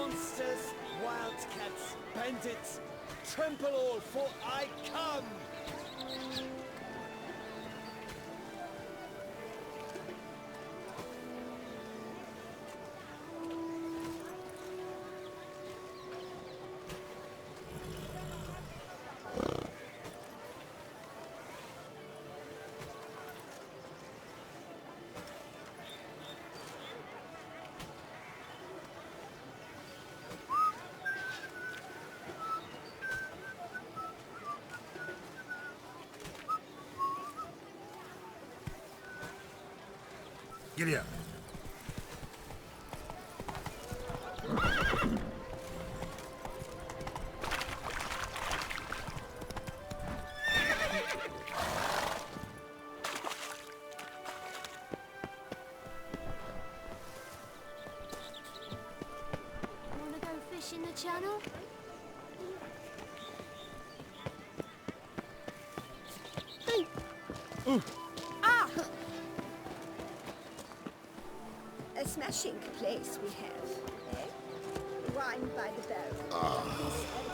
monsters, wildcats, bandits, trample all, for I come! Giddy up. Wanna go fish in the channel? Ah! A smashing place we have, eh? Wine by the barrel. This and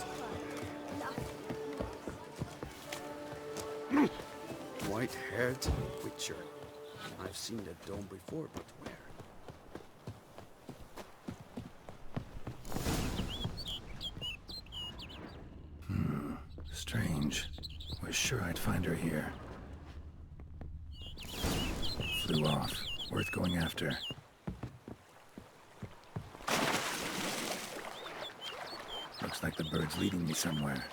fun. White-haired witcher. I've seen that dome before, but where? Strange. Was sure I'd find her here. Flew off. Worth going after. Looks like the bird's leading me somewhere.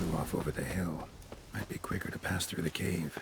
flew off over the hill. Might be quicker to pass through the cave.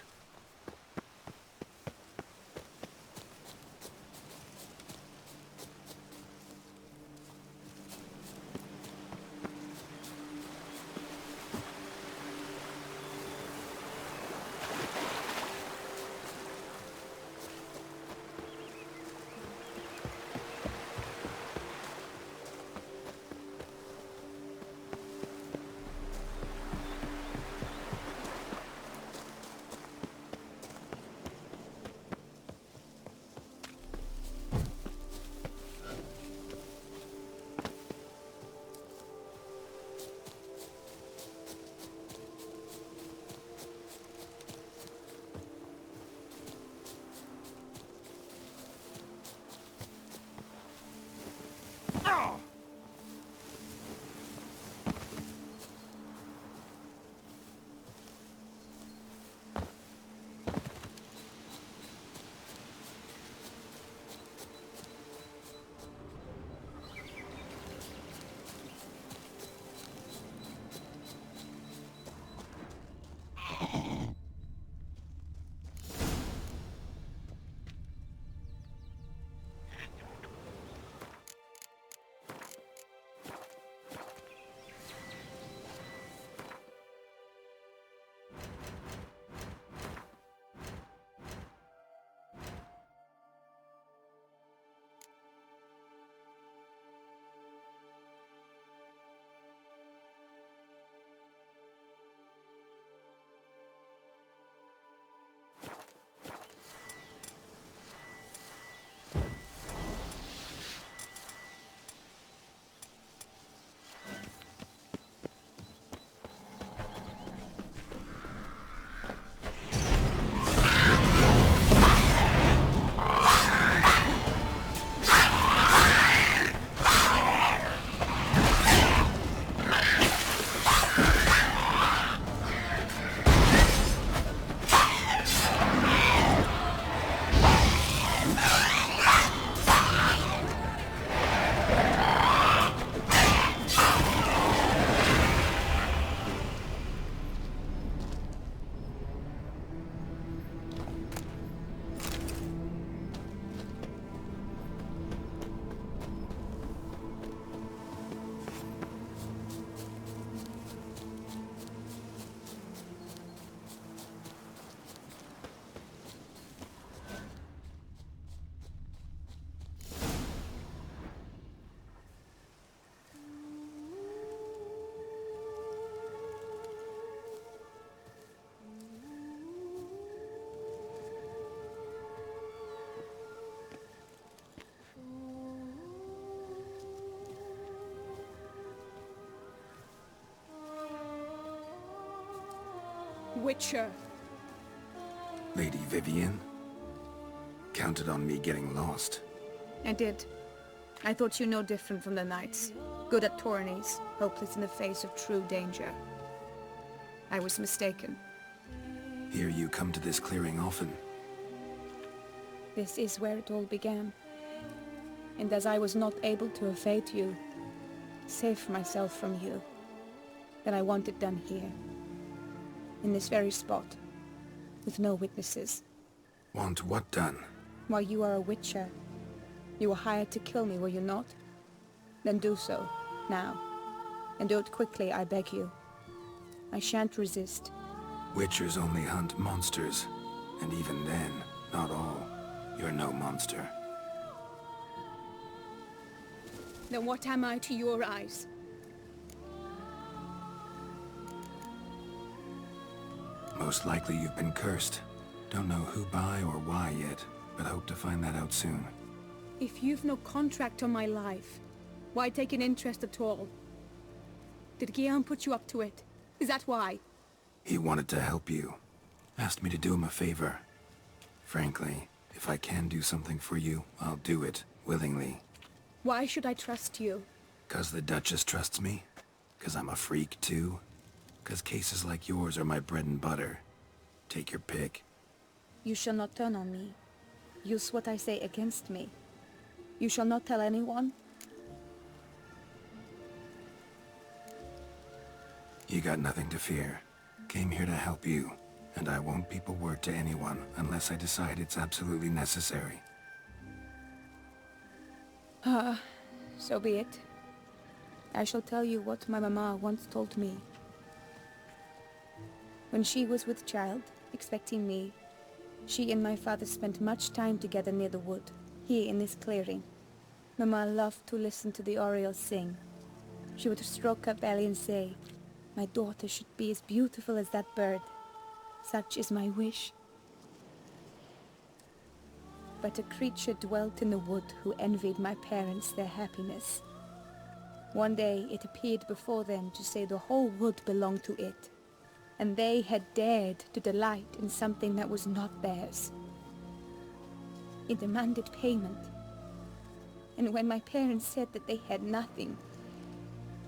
Witcher. Lady Vivian? Counted on me getting lost. I did. I thought you no different from the knights. Good at tourneys, hopeless in the face of true danger. I was mistaken. Hear you come to this clearing often. This is where it all began. And as I was not able to evade you, save myself from you, then I want it done here. In this very spot, with no witnesses. Want what done? While you are a witcher, you were hired to kill me, were you not? Then do so, now. And do it quickly, I beg you. I shan't resist. Witchers only hunt monsters. And even then, not all. You're no monster. Then what am I to your eyes? Most likely you've been cursed. Don't know who by or why yet, but hope to find that out soon. If you've no contract on my life, why take an interest at all? Did Guillaume put you up to it? Is that why? He wanted to help you. Asked me to do him a favor. Frankly, if I can do something for you, I'll do it, willingly. Why should I trust you? 'Cause the Duchess trusts me? 'Cause I'm a freak, too? 'Cause cases like yours are my bread and butter. Take your pick. You shall not turn on me. Use what I say against me. You shall not tell anyone? You got nothing to fear. Came here to help you, and I won't peep a word to anyone unless I decide it's absolutely necessary. So be it. I shall tell you what my mama once told me. When she was with child, expecting me, she and my father spent much time together near the wood, here in this clearing. Mama loved to listen to the orioles sing. She would stroke her belly and say, "My daughter should be as beautiful as that bird. Such is my wish." But a creature dwelt in the wood who envied my parents their happiness. One day it appeared before them to say the whole wood belonged to it, and they had dared to delight in something that was not theirs. It demanded payment, and when my parents said that they had nothing,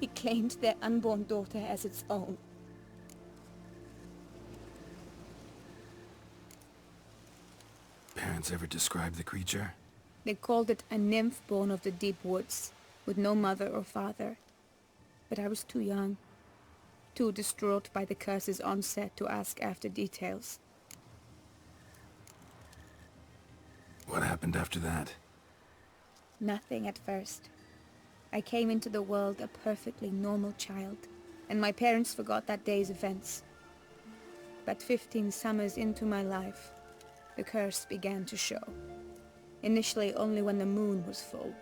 it claimed their unborn daughter as its own. Parents ever describe the creature? They called it a nymph born of the deep woods, with no mother or father. But I was too young, too distraught by the curse's onset to ask after details. What happened after that? Nothing at first. I came into the world a perfectly normal child, and my parents forgot that day's events. But 15 summers into my life, the curse began to show. Initially only when the moon was full.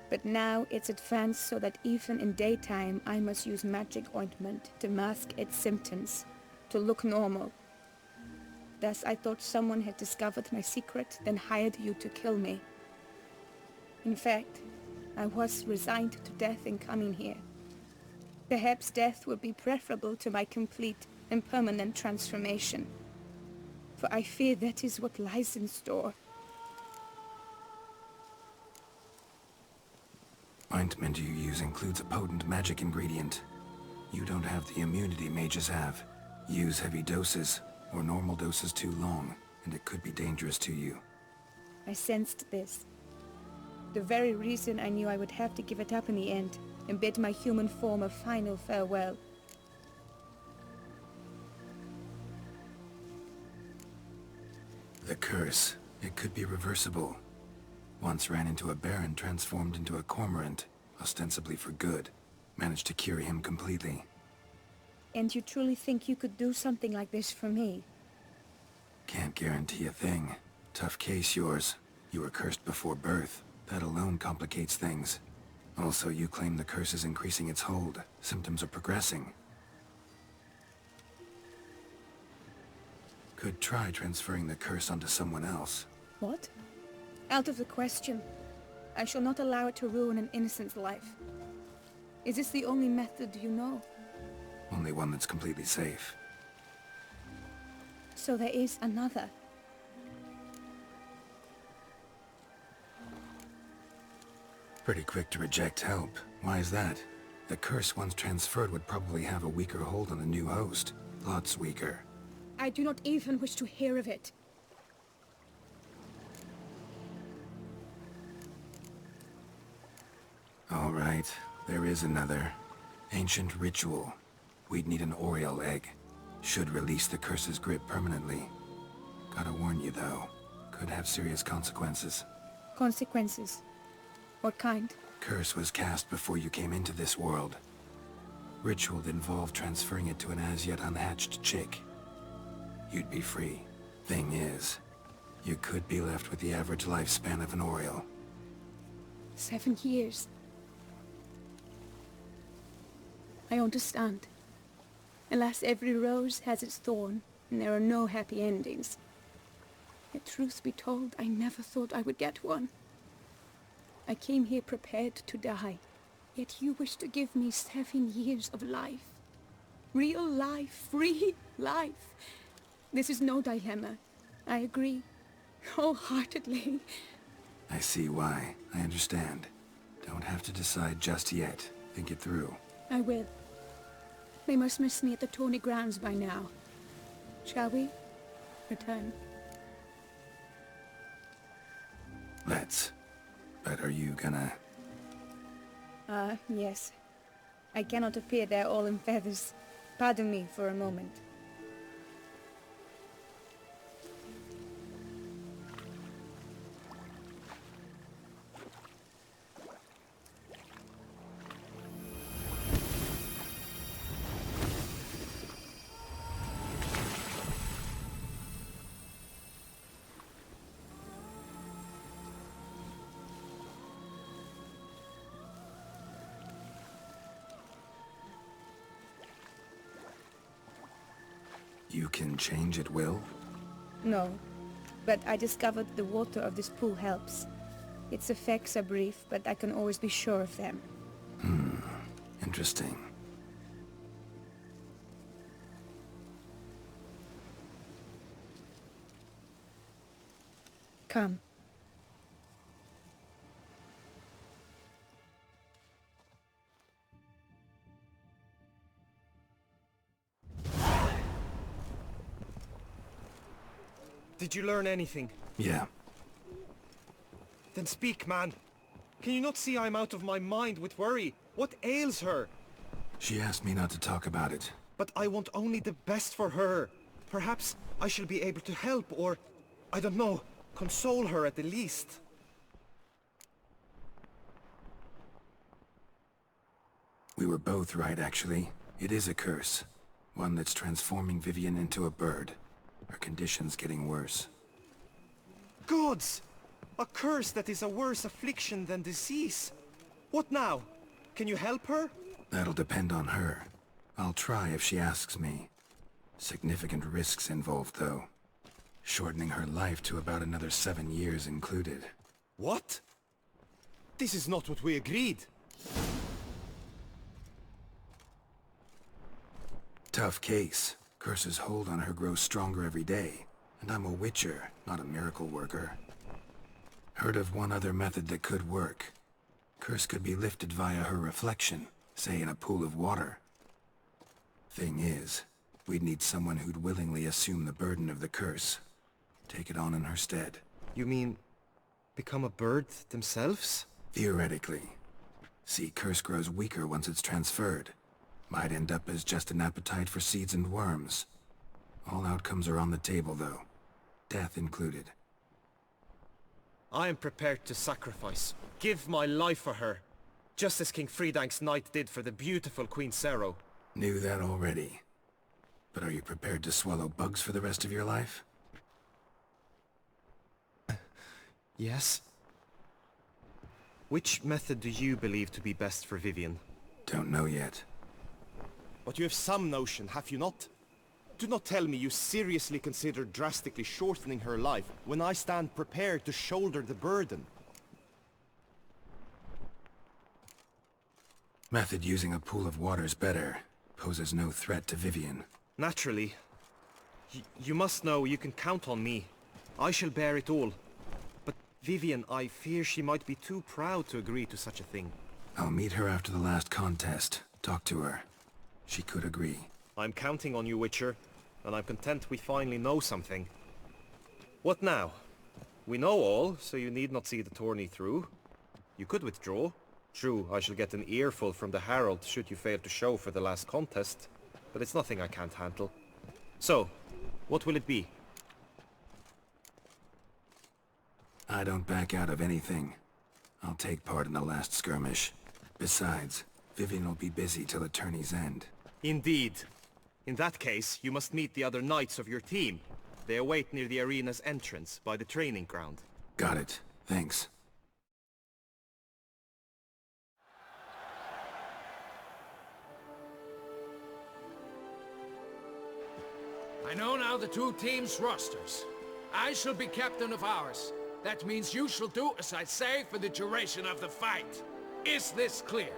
But now it's advanced so that even in daytime I must use magic ointment to mask its symptoms, to look normal. Thus I thought someone had discovered my secret, then hired you to kill me. In fact, I was resigned to death in coming here. Perhaps death would be preferable to my complete and permanent transformation. For I fear that is what lies in store. Ointment you use includes a potent magic ingredient. You don't have the immunity mages have. Use heavy doses, or normal doses too long, and it could be dangerous to you. I sensed this. The very reason I knew I would have to give it up in the end, and bid my human form a final farewell. The curse, it could be reversible. Once ran into a baron transformed into a cormorant, ostensibly for good. Managed to cure him completely. And you truly think you could do something like this for me? Can't guarantee a thing. Tough case yours. You were cursed before birth. That alone complicates things. Also, you claim the curse is increasing its hold. Symptoms are progressing. Could try transferring the curse onto someone else. What? Out of the question. I shall not allow it to ruin an innocent's life. Is this the only method you know? Only one that's completely safe. So there is another. Pretty quick to reject help. Why is that? The curse once transferred would probably have a weaker hold on the new host. Lots weaker. I do not even wish to hear of it. All right, there is another. Ancient ritual. We'd need an Oriole egg. Should release the curse's grip permanently. Gotta warn you though, could have serious consequences. Consequences? What kind? Curse was cast before you came into this world. Ritual involved transferring it to an as-yet unhatched chick. You'd be free. Thing is, you could be left with the average lifespan of an Oriole. 7 years. I understand. Alas, every rose has its thorn, and there are no happy endings. Yet truth be told, I never thought I would get one. I came here prepared to die, yet you wish to give me 7 years of life. Real life, free life. This is no dilemma. I agree, wholeheartedly. I see why. I understand. Don't have to decide just yet. Think it through. I will. They must miss me at the Tawny Grounds by now. Shall we? Return. Let's. But are you gonna... Yes. I cannot appear there all in feathers. Pardon me for a moment. You can change at will? No, but I discovered the water of this pool helps. Its effects are brief, but I can always be sure of them. Interesting. Come. Did you learn anything? Yeah. Then speak, man. Can you not see I'm out of my mind with worry? What ails her? She asked me not to talk about it. But I want only the best for her. Perhaps I shall be able to help or, I don't know, console her at the least. We were both right, actually. It is a curse. One that's transforming Vivian into a bird. Her condition's getting worse. Gods! A curse that is a worse affliction than disease. What now? Can you help her? That'll depend on her. I'll try if she asks me. Significant risks involved, though. Shortening her life to about another 7 years included. What? This is not what we agreed. Tough case. Curse's hold on her grows stronger every day. And I'm a witcher, not a miracle worker. Heard of one other method that could work. Curse could be lifted via her reflection, say in a pool of water. Thing is, we'd need someone who'd willingly assume the burden of the curse. Take it on in her stead. You mean, become a bird themselves? Theoretically. See, curse grows weaker once it's transferred. Might end up as just an appetite for seeds and worms. All outcomes are on the table, though. Death included. I am prepared to sacrifice. Give my life for her. Just as King Fridank's knight did for the beautiful Queen Sero. Knew that already. But are you prepared to swallow bugs for the rest of your life? Yes. Which method do you believe to be best for Vivian? Don't know yet. But you have some notion, have you not? Do not tell me you seriously consider drastically shortening her life when I stand prepared to shoulder the burden. Method using a pool of water's better. Poses no threat to Vivian. Naturally. You must know you can count on me. I shall bear it all. But Vivian, I fear she might be too proud to agree to such a thing. I'll meet her after the last contest. Talk to her. She could agree. I'm counting on you, Witcher, and I'm content we finally know something. What now? We know all, so you need not see the tourney through. You could withdraw. True, I shall get an earful from the Herald should you fail to show for the last contest, but it's nothing I can't handle. So, what will it be? I don't back out of anything. I'll take part in the last skirmish. Besides, Vivian will be busy till the tourney's end. Indeed. In that case, you must meet the other knights of your team. They await near the arena's entrance, by the training ground. Got it. Thanks. I know now the two teams' rosters. I shall be captain of ours. That means you shall do as I say for the duration of the fight. Is this clear?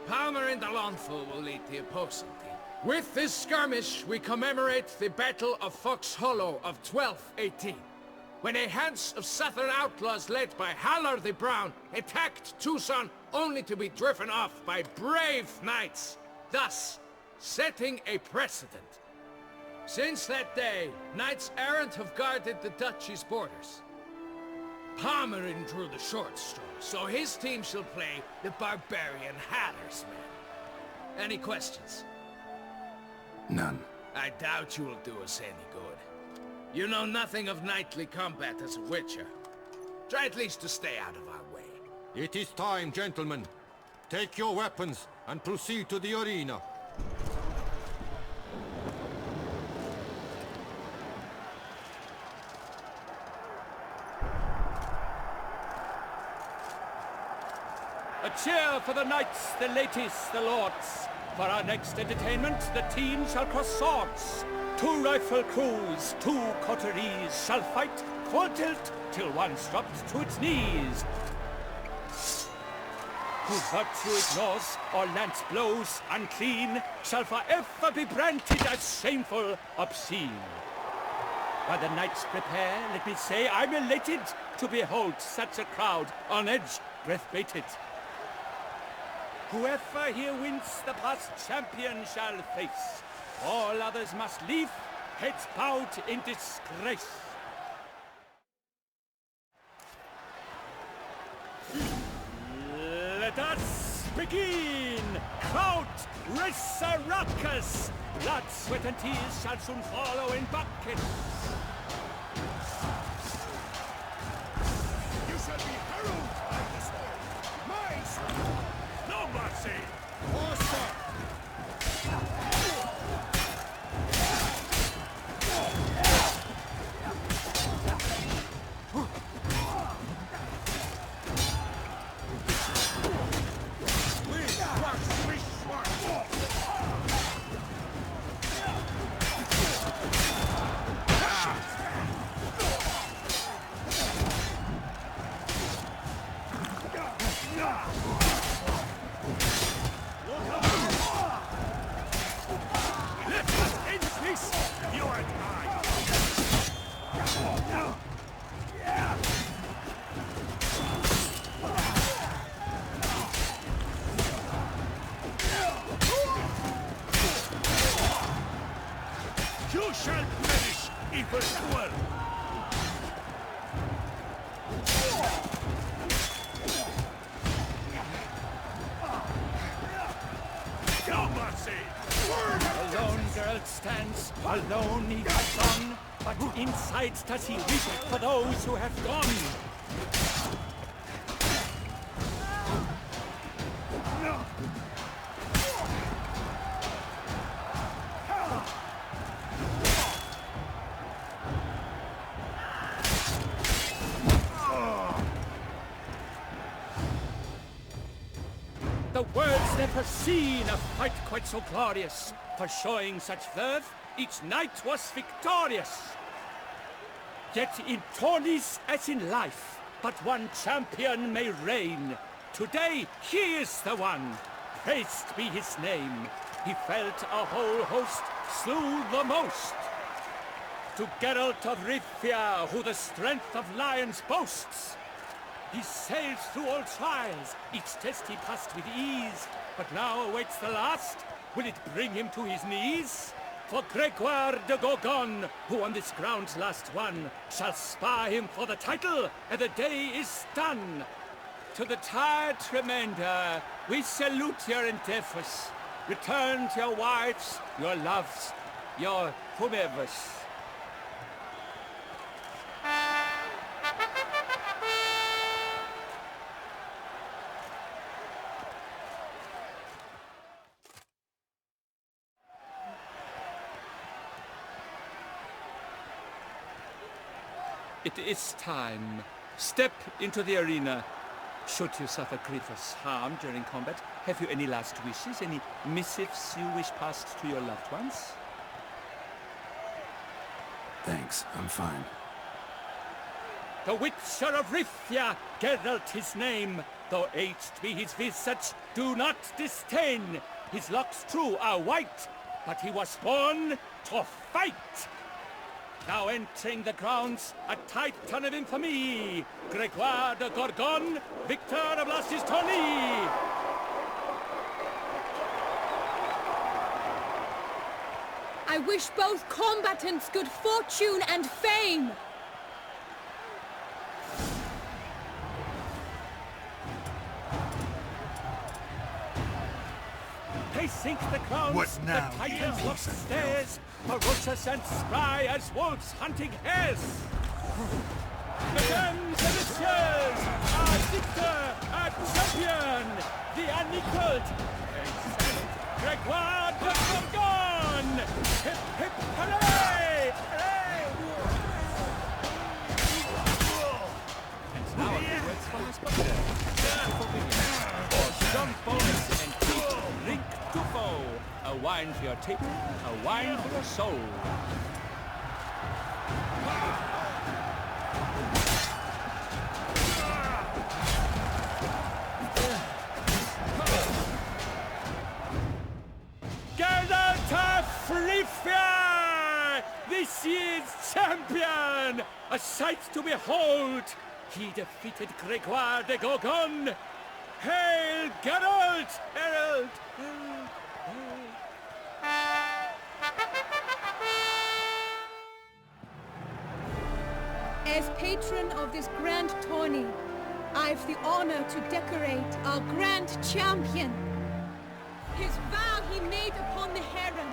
Palmer and Alonso will lead the opposing team. With this skirmish, we commemorate the Battle of Fox Hollow of 1218, when a Hans of Southern outlaws led by Haller the Brown attacked Tucson only to be driven off by brave knights, thus setting a precedent. Since that day, knights errant have guarded the duchy's borders. Palmerin drew the short straw, so his team shall play the barbarian Haller's men. Any questions? None. I doubt you'll do us any good. You know nothing of knightly combat as a witcher. Try at least to stay out of our way. It is time, gentlemen. Take your weapons and proceed to the arena. A cheer for the knights, the ladies, the lords. For our next entertainment, the team shall cross swords. 2 rifle crews, 2 coteries shall fight full tilt till one's dropped to its knees. Who virtue ignores or lance blows unclean shall forever be branded as shameful, obscene. While the knights prepare, let me say I'm elated to behold such a crowd on edge, breath-baited. Whoever here wins the past champion shall face. All others must leave, heads bowed in disgrace. Let us begin! Crowd, race a ruckus! Blood, sweat and tears shall soon follow in buckets. You shall be heralded by the sword. My sword. No mercy. You shall perish, evildoer! No mercy! A lone girl stands, alone he fights on, but inside does he weep for those who have gone. The world's never seen a fight quite so glorious. For showing such verve, each knight was victorious. Yet in tourneys as in life, but one champion may reign. Today he is the one, praised be his name. He felt a whole host, slew the most. To Geralt of Rivia, who the strength of lions boasts. He sailed through all trials, each test he passed with ease. But now awaits the last. Will it bring him to his knees? For Gregoire de Gorgon, who on this ground last won, shall spar him for the title, and the day is done. To the tired remainder, we salute your endeavors. Return to your wives, your loves, your whomevers. It is time. Step into the arena. Should you suffer grievous harm during combat, have you any last wishes, any missives you wish passed to your loved ones? Thanks, I'm fine. The Witcher of Rivia, Geralt his name. Though aged be his visage, do not disdain. His locks true are white, but he was born to fight. Now entering the grounds, a titan of infamy, Gregoire de Gorgon, victor of last his tourney. I wish both combatants good fortune and fame! They sink the crowns, What now? the titans look stares, ferocious and spry as wolves hunting hares. Mesdames and messieurs, our victor, our champion, the unequaled, Gregoire de Bourgogne! Hip hip hooray! Hooray! And now a few words for his butler. For strong bones and teeth, drink Tufo. A wine for your teeth, a wine for your soul. This year's champion! A sight to behold! He defeated Gregoire de Gorgon! Hail Geralt! Herald! As patron of this grand tourney, I've the honor to decorate our grand champion. His vow he made upon the heron,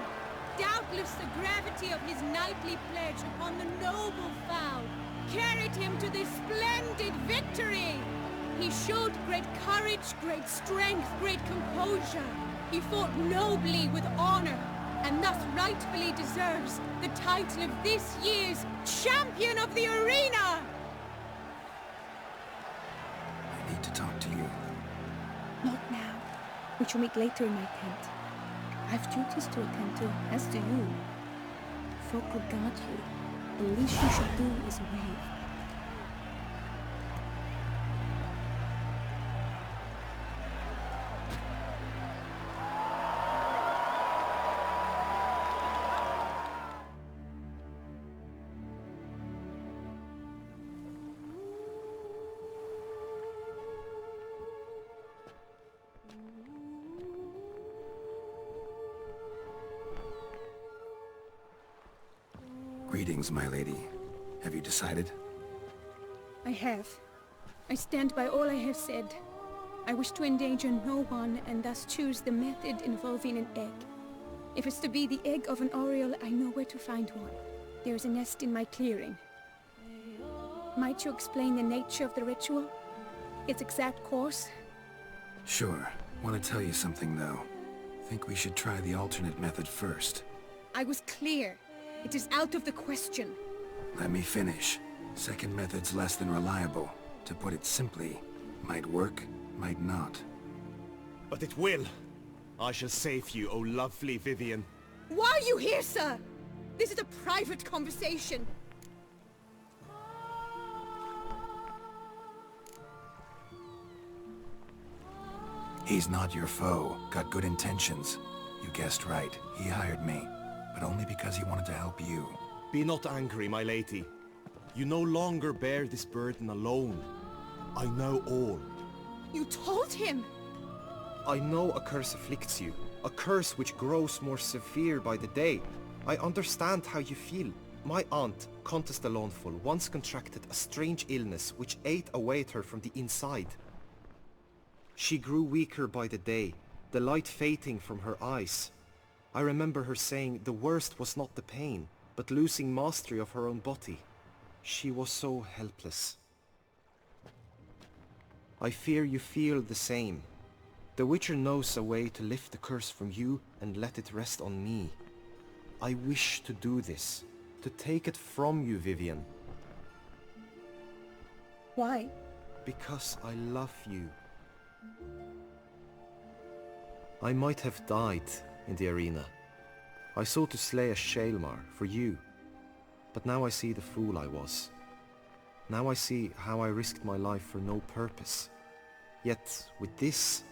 doubtless the gravity of his knightly pledge upon the noble vow, carried him to this splendid victory. He showed great courage, great strength, great composure. He fought nobly with honor, and thus rightfully deserves the title of this year's Champion of the Arena! I need to talk to you. Not now. We shall meet later in my tent. I've duties to attend to, as do you. Folk will guard you. The least you should do is wave. Greetings, my lady. Have you decided? I have. I stand by all I have said. I wish to endanger no one and thus choose the method involving an egg. If it's to be the egg of an oriole, I know where to find one. There is a nest in my clearing. Might you explain the nature of the ritual? Its exact course? Sure. Want to tell you something, though. Think we should try the alternate method first. I was clear. It is out of the question. Let me finish. Second method's less than reliable. To put it simply, might work, might not. But it will. I shall save you, O lovely Vivian. Why are you here, sir? This is a private conversation. He's not your foe. Got good intentions. You guessed right. He hired me. But only because he wanted to help you. Be not angry, my lady. You no longer bear this burden alone. I know all. You told him? I know a curse afflicts you. A curse which grows more severe by the day. I understand how you feel. My aunt, Countess de Lawnful, once contracted a strange illness which ate away at her from the inside. She grew weaker by the day, the light fading from her eyes. I remember her saying the worst was not the pain, but losing mastery of her own body. She was so helpless. I fear you feel the same. The Witcher knows a way to lift the curse from you and let it rest on me. I wish to do this, to take it from you, Vivian. Why? Because I love you. I might have died in the arena. I sought to slay a Shaelmar for you, but now I see the fool I was. Now I see how I risked my life for no purpose. Yet, with this,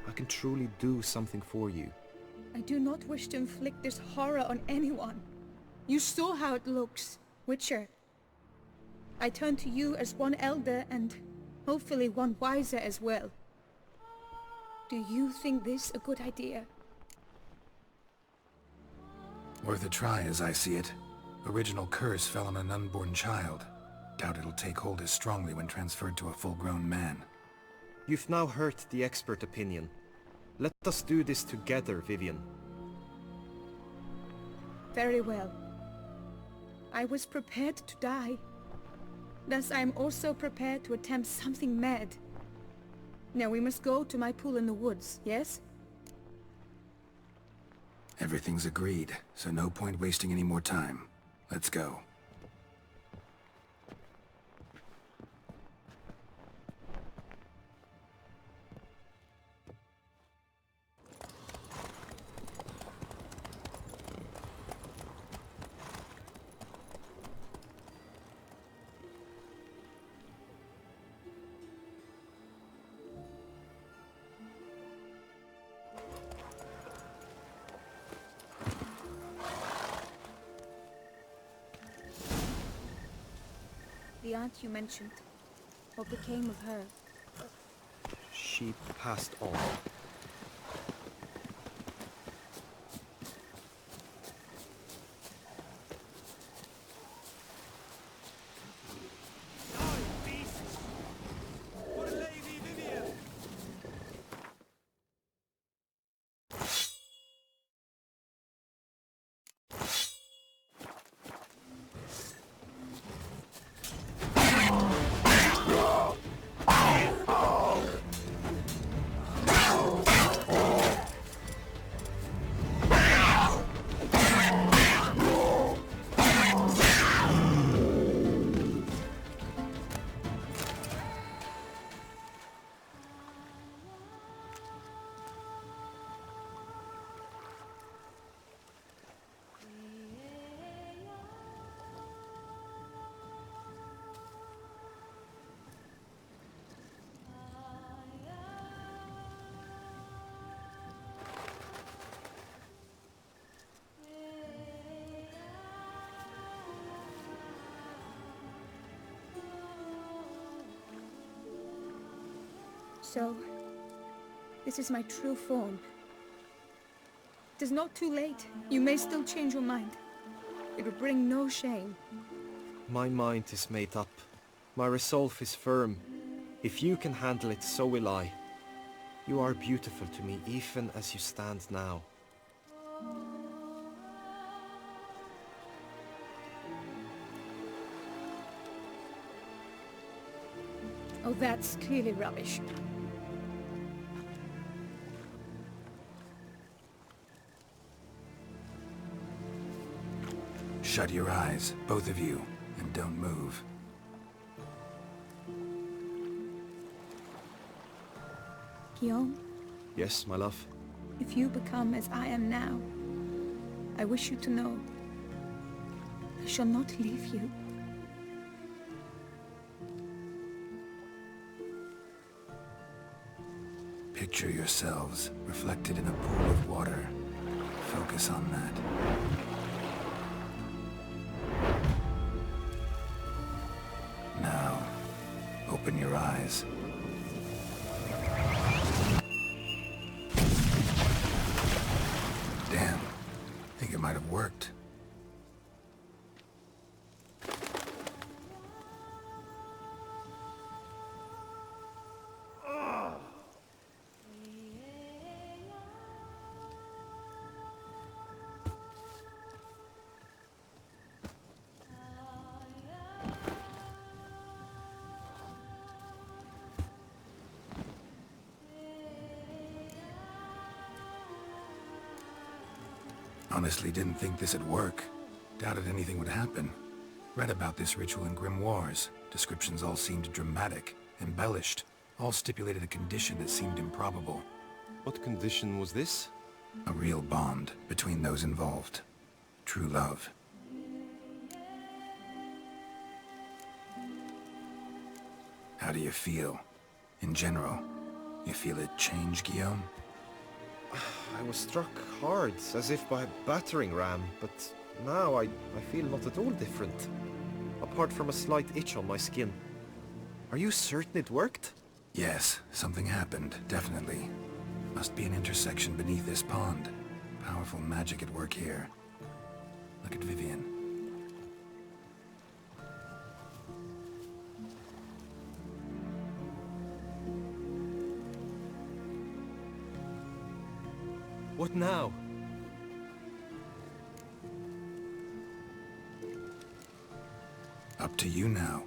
I can truly do something for you. I do not wish to inflict this horror on anyone. You saw how it looks, Witcher. I turn to you as one elder and hopefully one wiser as well. Do you think this a good idea? Worth a try, as I see it. Original curse fell on an unborn child. Doubt it'll take hold as strongly when transferred to a full-grown man. You've now heard the expert opinion. Let us do this together, Vivian. Very well. I was prepared to die. Thus I am also prepared to attempt something mad. Now we must go to my pool in the woods, yes? Everything's agreed, so no point wasting any more time. Let's go. The aunt you mentioned. What became of her? She passed on. So, this is my true form. It is not too late. You may still change your mind. It will bring no shame. My mind is made up. My resolve is firm. If you can handle it, so will I. You are beautiful to me, even as you stand now. Oh, that's clearly rubbish. Shut your eyes, both of you, and don't move. Guillaume, Yes, my love? if you become as I am now, I wish you to know I shall not leave you. Picture yourselves reflected in a pool of water. Focus on that. Now, open your eyes. Damn, think it might have worked. Honestly, didn't think this'd work. Doubted anything would happen. Read about this ritual in grimoires. Descriptions all seemed dramatic, embellished. All stipulated a condition that seemed improbable. What condition was this? A real bond between those involved. True love. How do you feel? In general, you feel it change, Guillaume? I was struck hard, as if by a battering ram, but now I feel not at all different. Apart from a slight itch on my skin. Are you certain it worked? Yes, something happened, definitely. Must be an intersection beneath this pond. Powerful magic at work here. Look at Vivian. What now? Up to you now.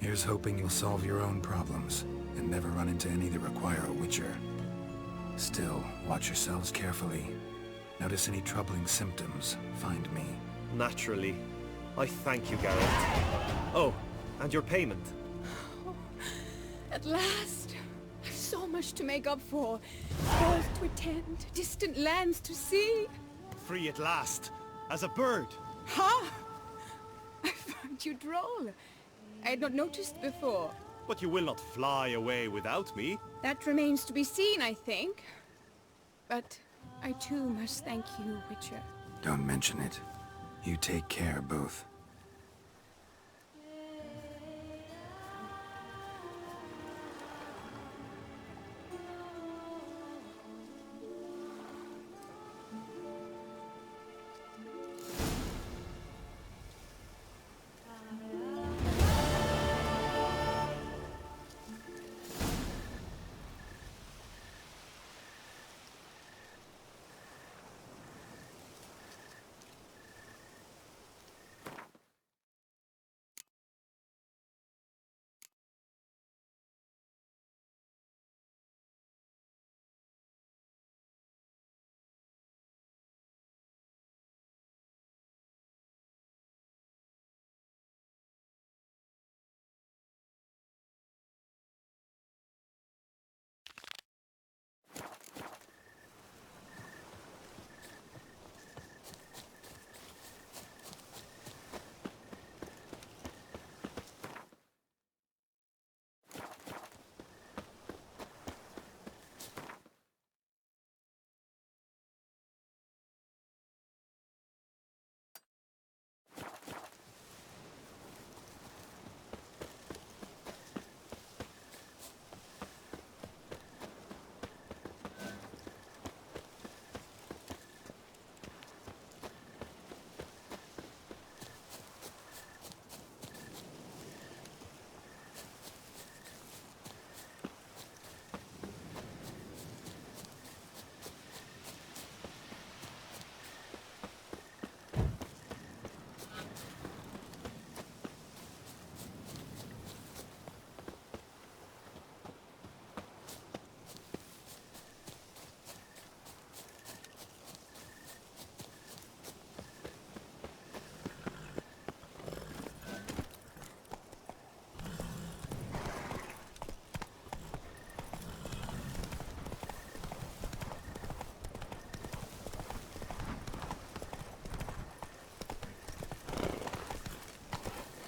Here's hoping you'll solve your own problems, and never run into any that require a Witcher. Still, watch yourselves carefully. Notice any troubling symptoms, find me. Naturally. I thank you, Geralt. Oh, and your payment. At last! I've so much to make up for. Wars to attend, distant lands to see. Free at last, as a bird. Ha! I found you droll. I had not noticed before. But you will not fly away without me. That remains to be seen, I think. But I too must thank you, Witcher. Don't mention it. You take care, both.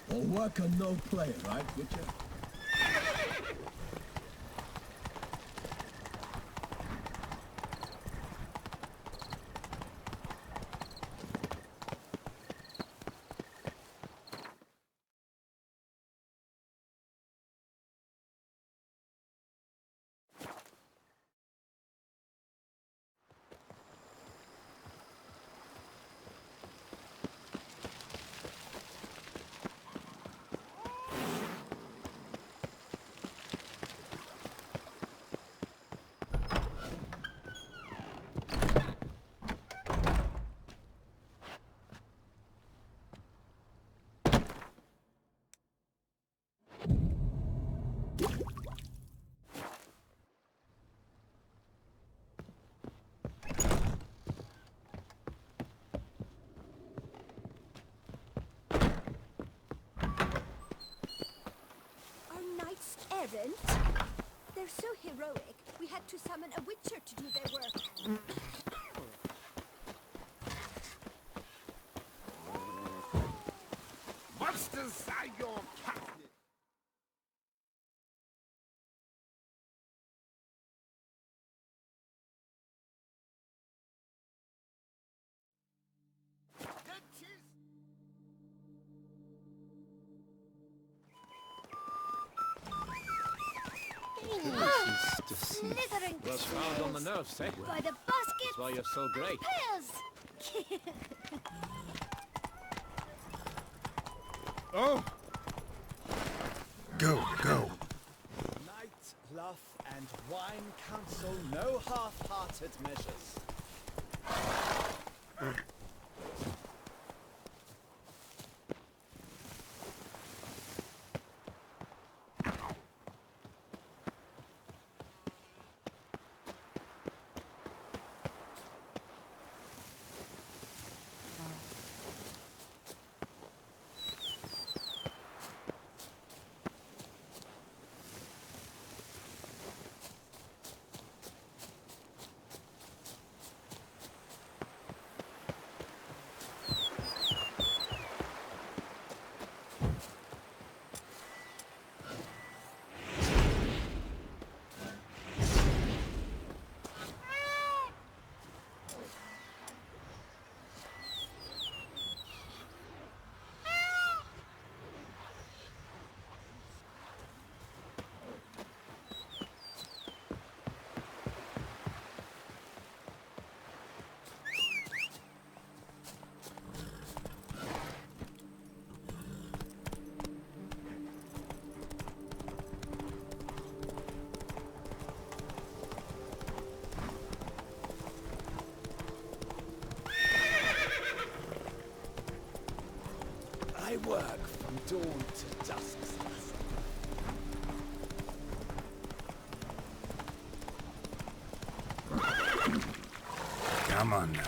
All work and no play, right, Witcher? Errant? They're so heroic, we had to summon a Witcher to do their work. Monsters are your captain! Slithering Was found on the nerves, eh? by the basket. That's why you're so great. Pills. Oh! Go, go! Night, bluff, and wine counsel no half-hearted measures. Don't just... Come on now.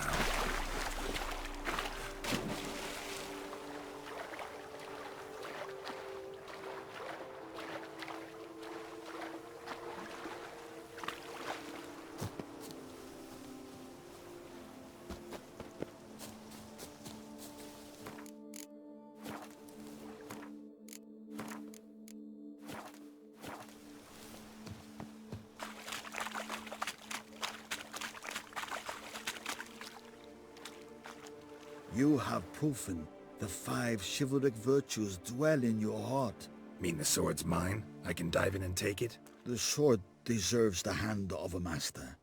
You have proven the 5 chivalric virtues dwell in your heart. Mean the sword's mine? I can dive in and take it? The sword deserves the hand of a master.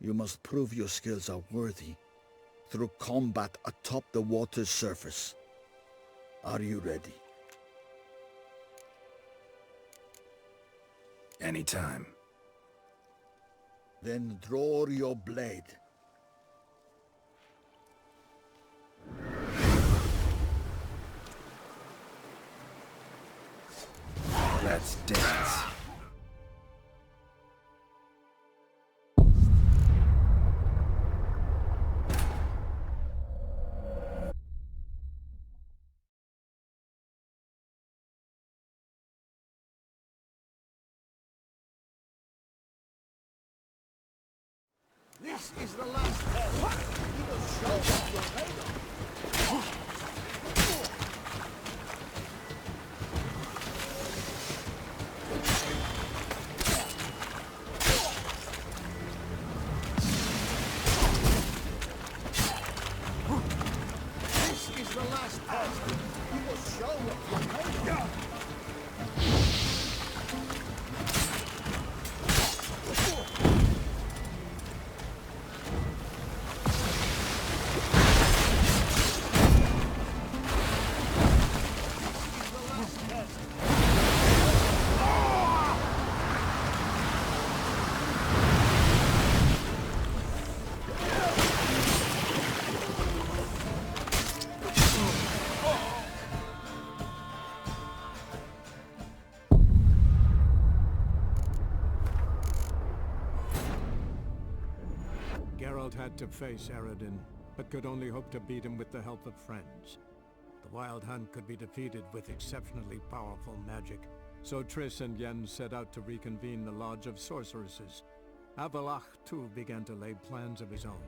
You must prove your skills are worthy through combat atop the water's surface. Are you ready? Anytime. Then draw your blade. Let's dance. This is the last test. You will show what you're made of. This is the last test. You will show what you're made of. Geralt had to face Eredin, but could only hope to beat him with the help of friends. The Wild Hunt could be defeated with exceptionally powerful magic, so Triss and Yen set out to reconvene the Lodge of Sorceresses. Avalach, too, began to lay plans of his own.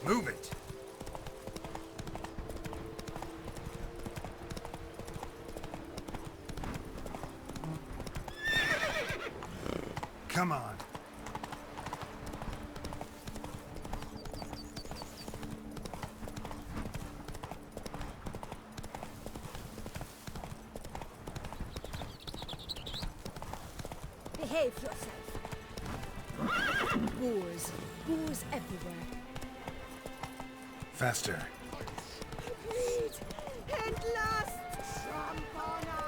Move it! Come on. Behave yourself. Boars. Boars everywhere. Faster. Agreed. At last, Trampana.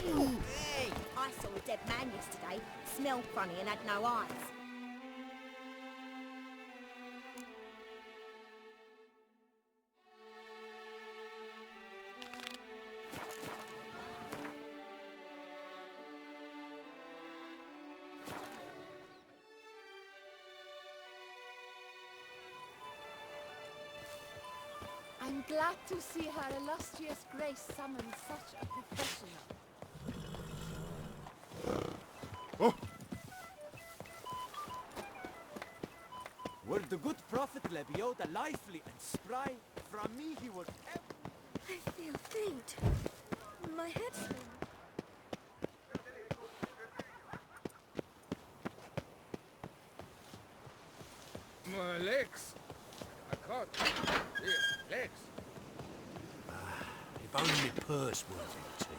Hey! I saw a dead man yesterday. Smelled funny and had no eyes. I'm glad to see her illustrious grace summon such a professional. Were the good prophet Lebioda lively and spry, from me he would I feel faint. My head's swimming. My legs. I can't. Here, legs. If only my purse were empty.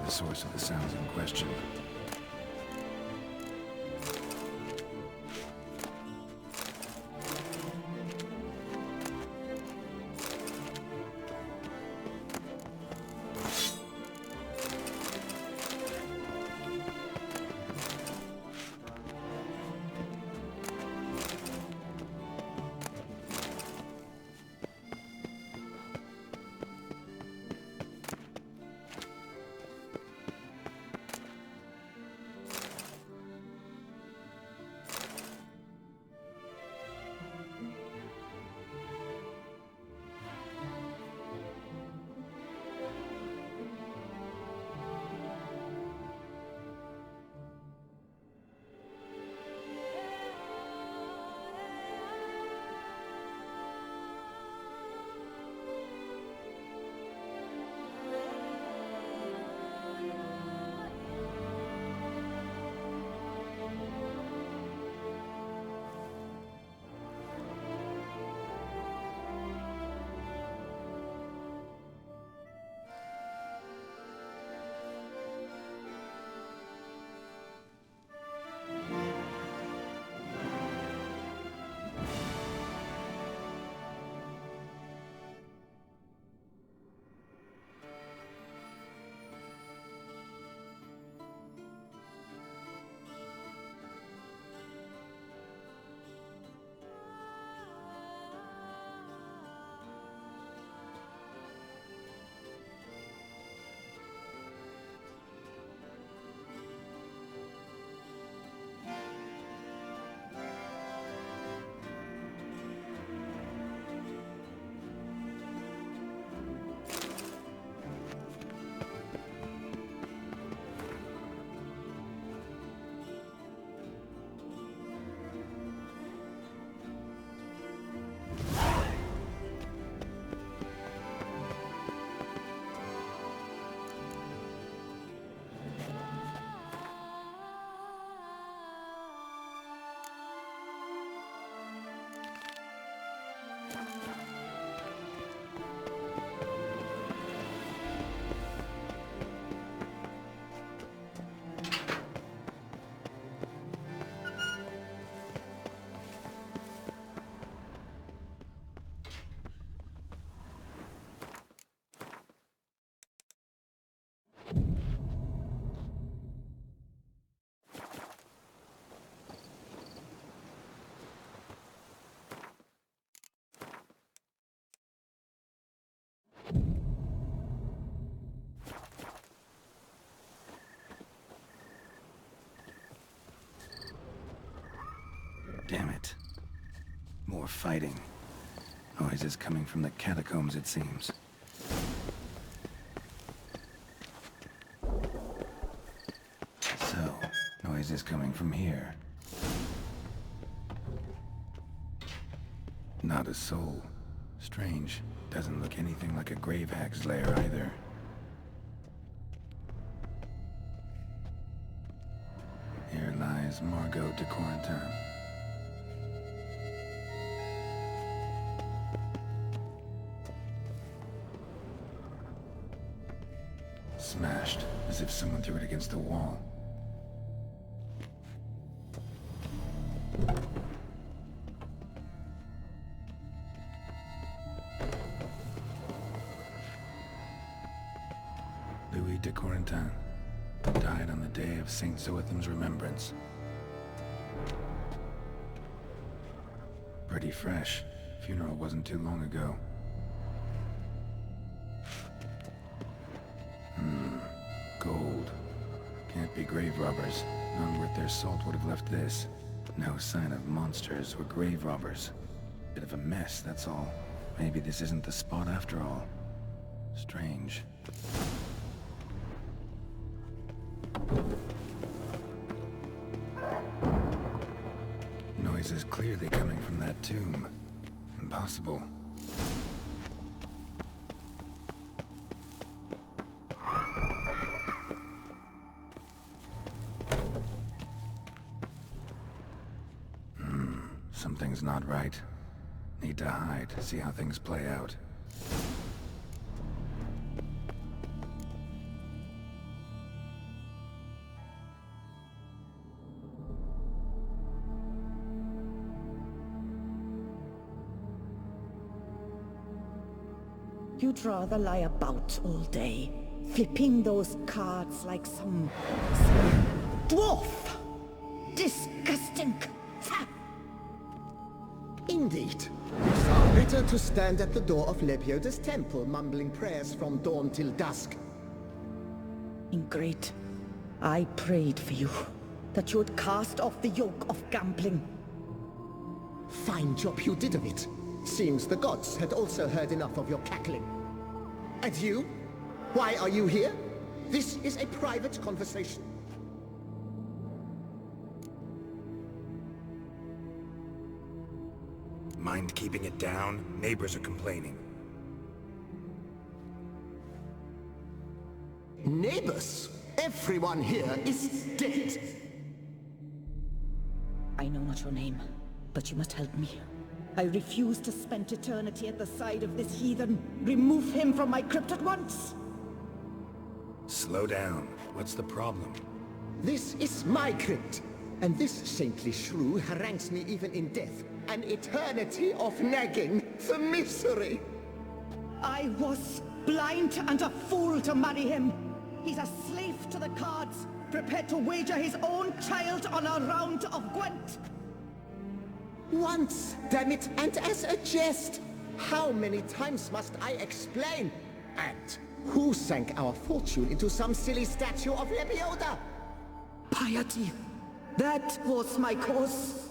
Source of the sounds in question. More fighting. Noises coming from the catacombs, it seems. So, noises coming from here. Not a soul. Strange. Doesn't look anything like a grave hag's lair either. Here lies Margot de Corentin. Smashed, as if someone threw it against the wall. Louis de Corentin died on the day of Saint Zoetham's remembrance. Pretty fresh. Funeral wasn't too long ago. Gold. Can't be grave robbers. None worth their salt would have left this. No sign of monsters or grave robbers. Bit of a mess, that's all. Maybe this isn't the spot after all. Strange. Noise is clearly coming from that tomb. Impossible. Something's not right. Need to hide, see how things play out. You'd rather lie about all day, flipping those cards like some dwarf! Disgusting! Indeed. Far better to stand at the door of Lebioda's temple, mumbling prayers from dawn till dusk. Ingrate, I prayed for you, that you would cast off the yoke of gambling. Fine job you did of it. Seems the gods had also heard enough of your cackling. And you? Why are you here? This is a private conversation. Mind keeping it down? Neighbors are complaining. Neighbors? Everyone here is dead. I know not your name, but you must help me. I refuse to spend eternity at the side of this heathen. Remove him from my crypt at once! Slow down. What's the problem? This is my crypt, and this saintly shrew harangues me even in death. An eternity of nagging, the misery! I was blind and a fool to marry him. He's a slave to the cards, prepared to wager his own child on a round of Gwent. Once, damn it, and as a jest! How many times must I explain? And who sank our fortune into some silly statue of Lebioda? Piety. That was my cause.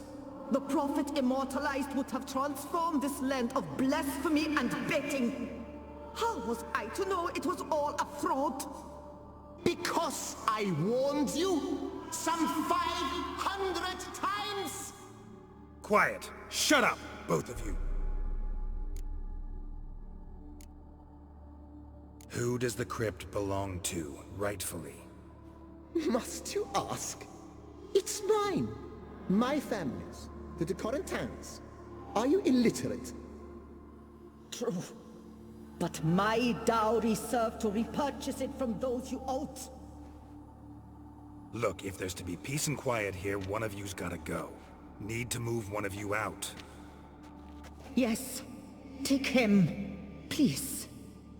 The prophet immortalized would have transformed this land of blasphemy and betting. How was I to know it was all a fraud? Because I warned you some 500 times! Quiet! Shut up, both of you! Who does the crypt belong to, rightfully? Must you ask? It's mine. My family's. The de Corentins. Are you illiterate? True. But my dowry served to repurchase it from those you owed. Look, if there's to be peace and quiet here, one of you's gotta go. Need to move one of you out. Yes. Take him. Please.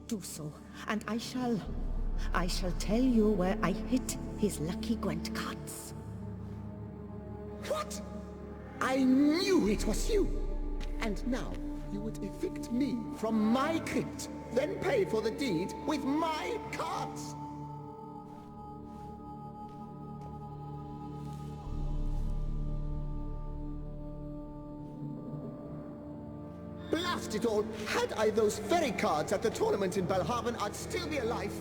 Do so. And I shall tell you where I hid his lucky Gwent cards. What? I knew it was you! And now, you would evict me from my crypt, then pay for the deed with my cards! blast it all! Had I those fairy cards at the tournament in Belhaven, I'd still be alive.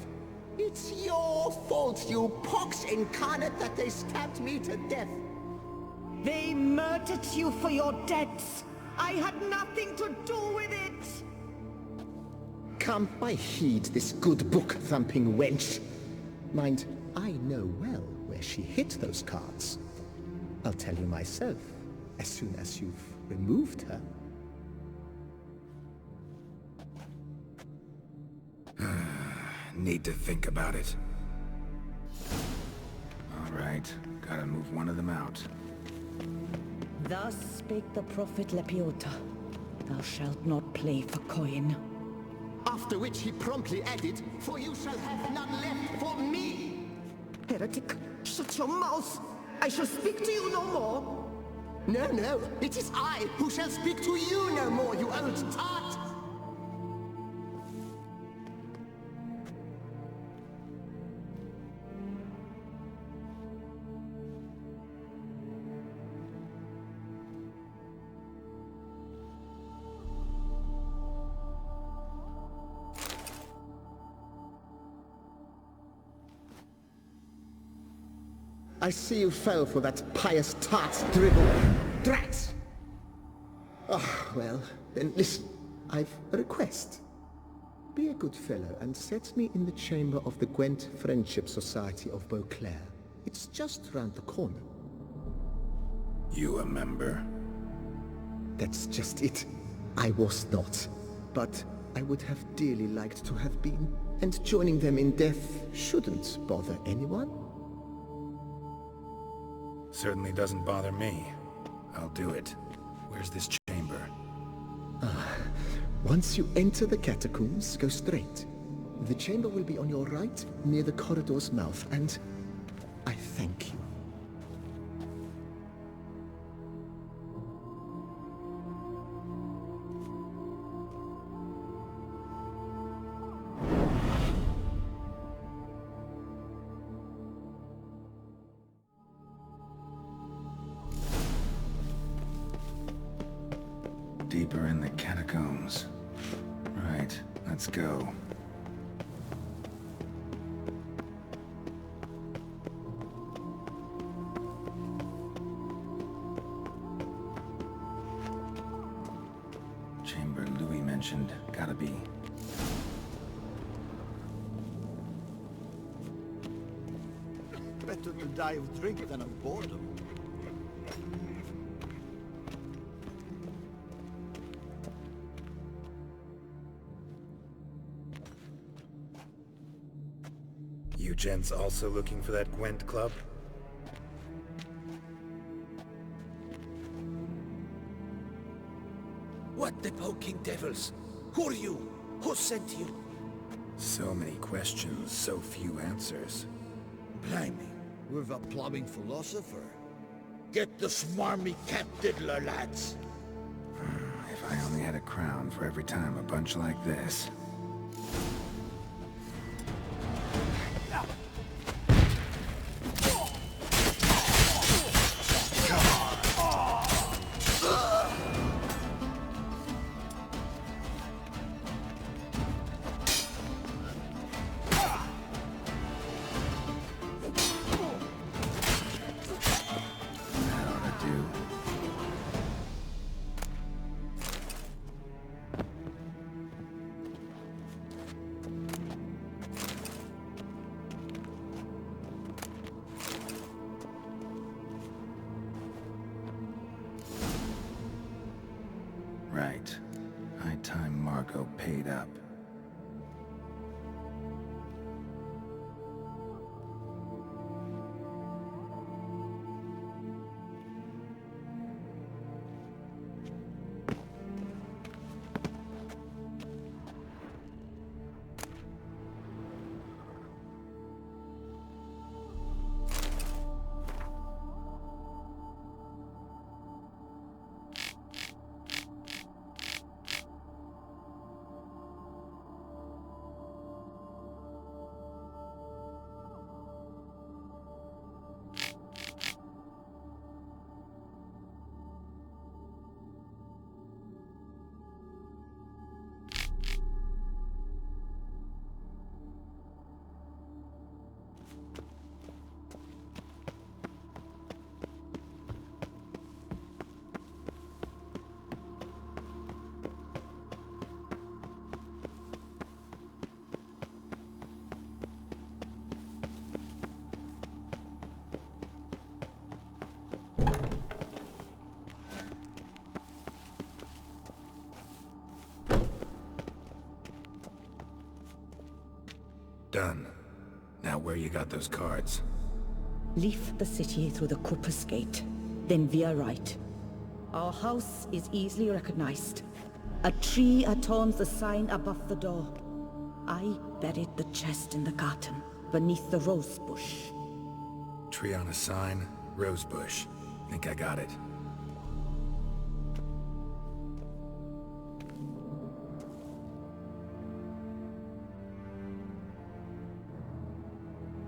It's your fault, you pox incarnate, that they stabbed me to death. They murdered you for your debts. I had nothing to do with it. Come, I heed this good book-thumping wench. Mind, I know well where she hid those cards. I'll tell you myself, as soon as you've removed her. Need to think about it. Alright, gotta move one of them out. Thus spake the prophet Lepiota. Thou shalt not play for coin. After which he promptly added, "For you shall have none left for me!" Heretic, shut your mouth! I shall speak to you no more! No, no, it is I who shall speak to you no more, you old tart! I see you fell for that pious tart's dribble. Drats! Ah, well, then listen. I've a request. Be a good fellow and set me in the chamber of the Gwent Friendship Society of Beauclair. It's just round the corner. You a member? That's just it. I was not. But I would have dearly liked to have been. And joining them in death shouldn't bother anyone. Certainly doesn't bother me. I'll do it. Where's this chamber? Once you enter the catacombs, go straight. The chamber will be on your right, near the corridor's mouth, and I thank you. Deeper in the catacombs. Right, let's go. Chamber Louis mentioned. Gotta be. Better to die of drink than of boredom. You gents also looking for that Gwent club? What the poking devils? Who are you? Who sent you? So many questions, so few answers. Blimey, we're the plumbing philosopher. Get the smarmy cat diddler, lads. If I only had a crown for every time a bunch like this. Right. High time Margot paid up. Done. Now where you got those cards? Leave the city through the Corpus Gate, then via right. Our house is easily recognized. A tree adorns the sign above the door. I buried the chest in the garden, beneath the rose bush. Tree on a sign, rose bush. Think I got it.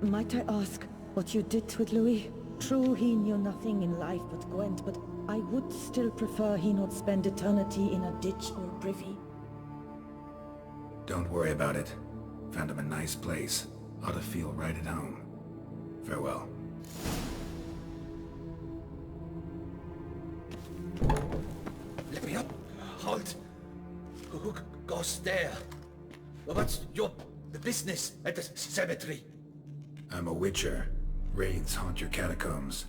Might I ask what you did with Louis? True, he knew nothing in life but Gwent, but I would still prefer he not spend eternity in a ditch or privy. Don't worry about it. Found him a nice place. Ought to feel right at home. Farewell. Let me up! Halt! Who goes there? What's your business at the cemetery? I'm a witcher. Wraiths haunt your catacombs.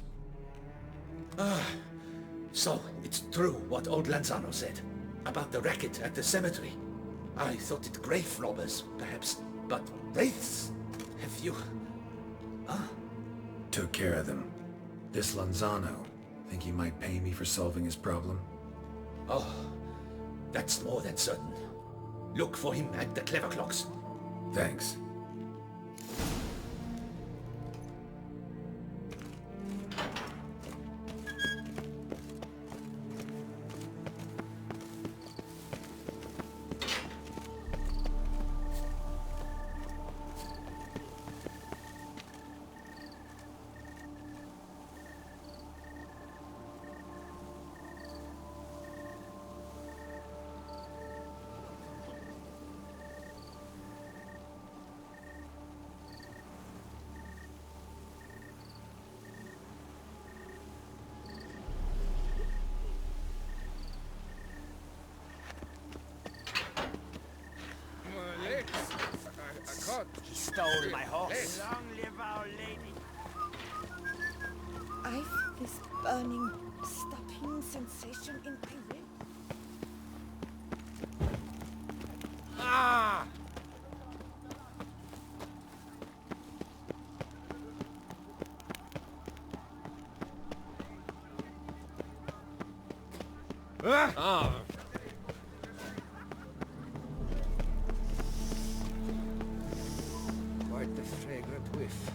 So it's true what old Lanzano said about the racket at the cemetery. I thought it grave robbers, perhaps, but wraiths? Have you... Took care of them. This Lanzano, think he might pay me for solving his problem? Oh, that's more than certain. Look for him at the Clever Clocks. Thanks. He stole my horse. Long live our lady. I've this burning, stopping sensation in my rib. Ah! Ah! Quite the fragrant whiff.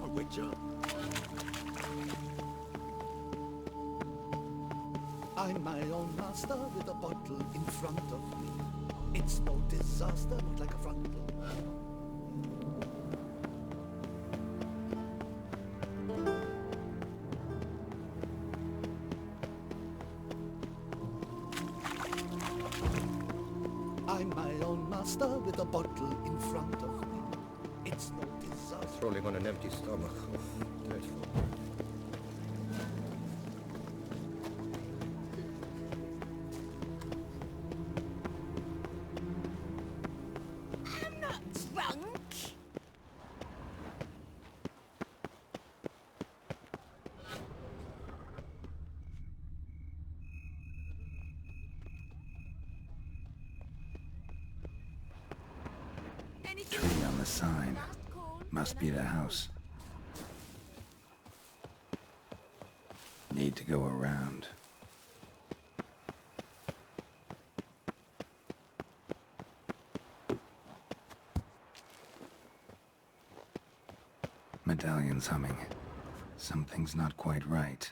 A witcher? I'm my own master with a bottle in front of me. It's no disaster, not like a frontal. I'm my own master with a bottle in front of me. It's no disaster. Rolling on an empty stomach. Dreadful. I'm not drunk. Tree on the sign. Must be the house. Need to go around. Medallion's humming. Something's not quite right.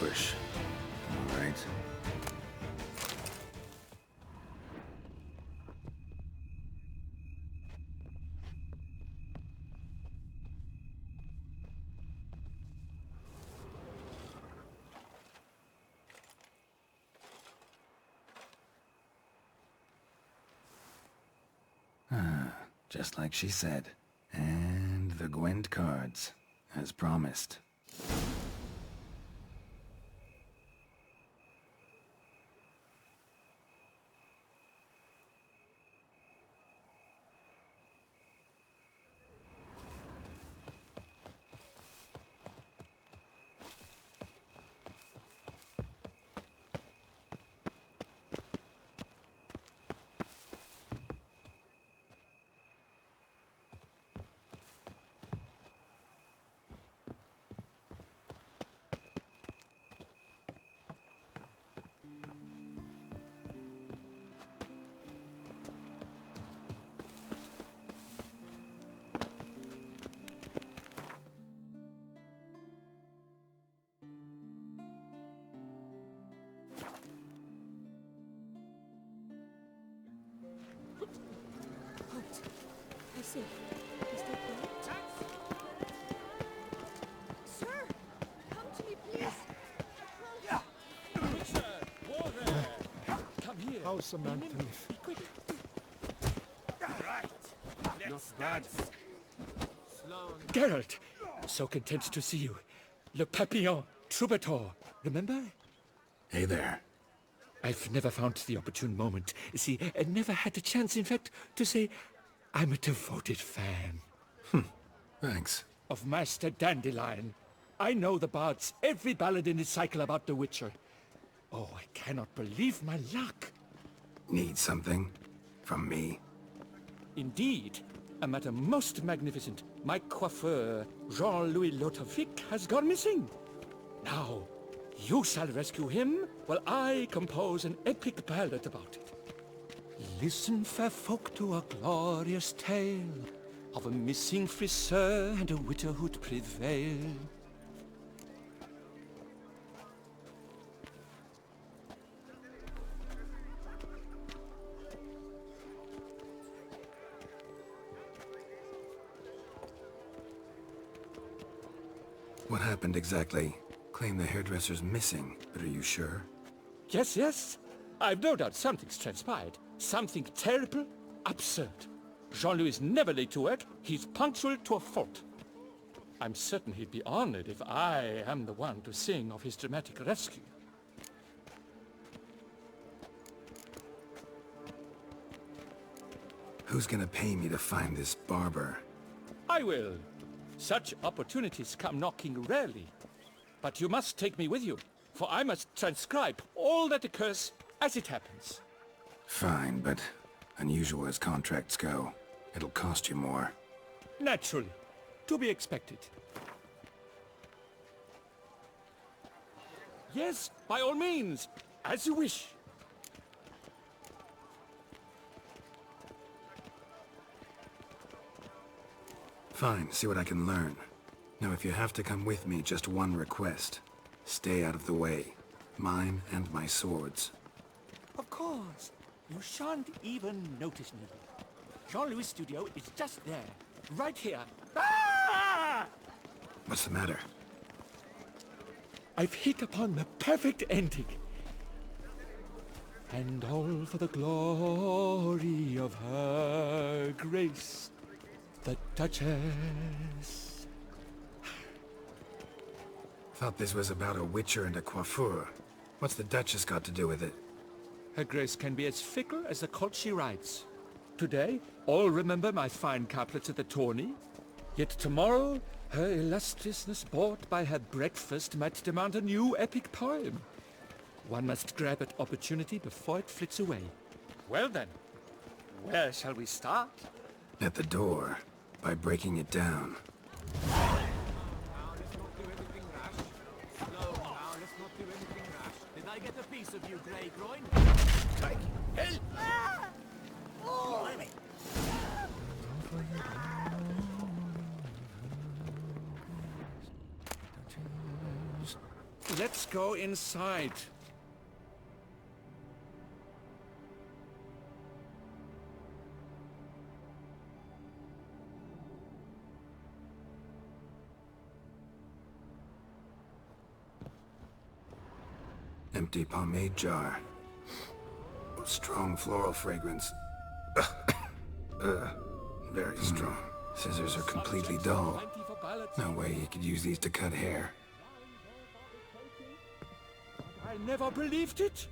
ambush. All right. Just like she said. And the Gwent cards, as promised. I see. Is that right? Sir, come to me, please. Witcher! War there! Come here. How's Samantha? Be quick. Right. Not bad. Geralt! So content to see you. Le Papillon, Troubadour. Remember? Hey there. I've never found the opportune moment. See, I never had the chance, in fact, to say I'm a devoted fan. Thanks. Of Master Dandelion. I know the bards, every ballad in its cycle about the Witcher. Oh, I cannot believe my luck. Need something? From me? Indeed. A matter most magnificent. My coiffeur, Jean-Louis Lotovic, has gone missing. Now, you shall rescue him, while I compose an epic ballad about it. Listen, fair folk, to a glorious tale of a missing friseur and a widowhood prevail. What happened exactly? Claim the hairdresser's missing, but are you sure? Yes, yes. I've no doubt something's transpired. Something terrible, absurd. Jean-Louis is never late to work. He's punctual to a fault. I'm certain he'd be honored if I am the one to sing of his dramatic rescue. Who's gonna pay me to find this barber? I will. Such opportunities come knocking rarely. But you must take me with you, for I must transcribe all that occurs as it happens. Fine, but unusual as contracts go, it'll cost you more. Naturally. To be expected. Yes, by all means. As you wish. Fine, see what I can learn. Now if you have to come with me, just one request. Stay out of the way. Mine and my swords. Of course. You shan't even notice me. Jean-Louis' studio is just there. Right here. Ah! What's the matter? I've hit upon the perfect ending. And all for the glory of her grace, the Duchess. Thought this was about a witcher and a coiffeur. What's the Duchess got to do with it? Her grace can be as fickle as the colt she rides. Today, all remember my fine couplets at the tourney. Yet tomorrow, her illustriousness bought by her breakfast might demand a new epic poem. One must grab at opportunity before it flits away. Well then, where shall we start? At the door, by breaking it down. Did I get a piece of you, Grey Groin? Like hell! Oh, enemy! let's go inside. Empty pomade jar. Strong floral fragrance. Very strong. Scissors are completely dull. No way you could use these to cut hair. I never believed it.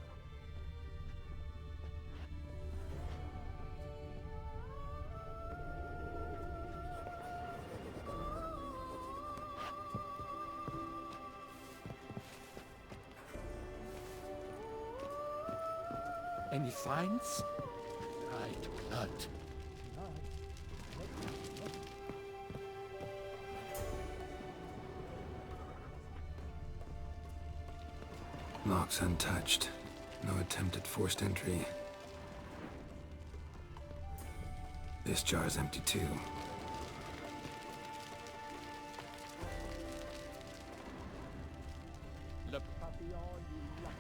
Any finds? Dried blood. Locks untouched. No attempt at forced entry. This jar's empty too. Le papillon, you lucky.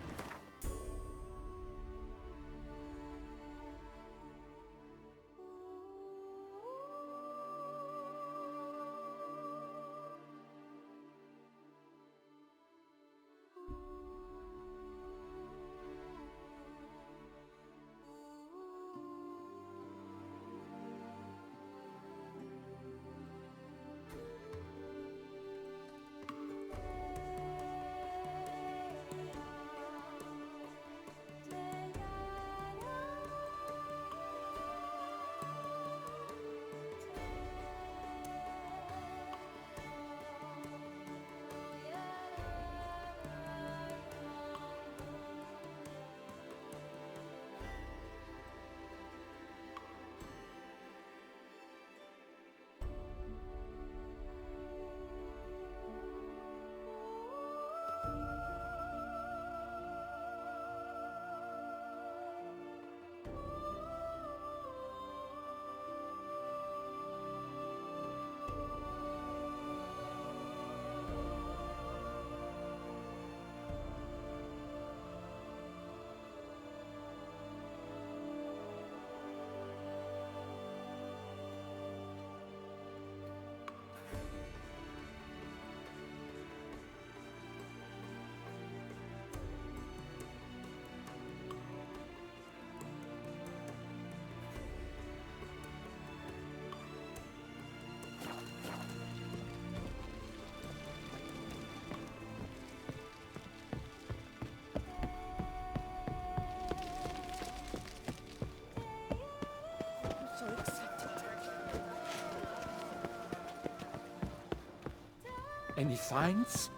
Any finds?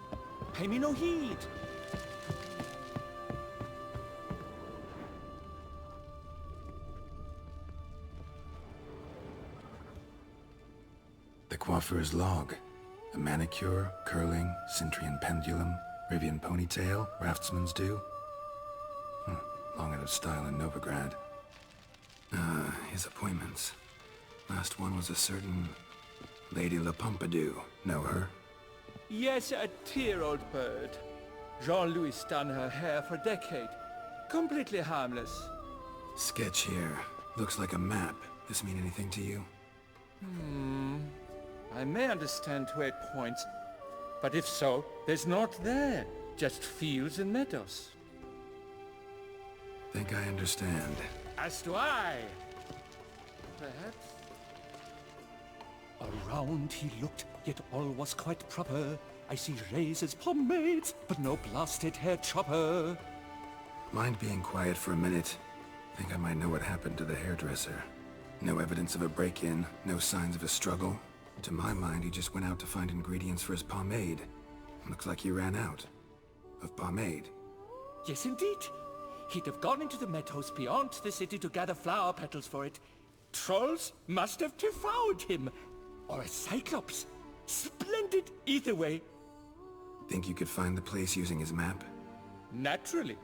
Pay me no heed. The coiffeur's log. A manicure, curling, Cintrian pendulum, Rivian ponytail, raftsman's do. Long out of style in Novigrad. His appointments. Last one was a certain Lady La Pompadour. Know her? Yes, a dear old bird. Jean-Louis done her hair for a decade. Completely harmless. Sketch here. Looks like a map. This mean anything to you? I may understand where it points, but if so, there's naught there. Just fields and meadows. Think I understand. As do I. Perhaps. Around he looked, yet all was quite proper. I see razors, pomades, but no blasted hair chopper. Mind being quiet for a minute? Think I might know what happened to the hairdresser. No evidence of a break-in, no signs of a struggle. To my mind, he just went out to find ingredients for his pomade. Looks like he ran out. Of pomade. Yes, indeed. He'd have gone into the meadows beyond the city to gather flower petals for it. Trolls must have devoured him. Or a cyclops. Splendid either way. Think you could find the place using his map? Naturally.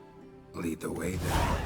Lead the way then.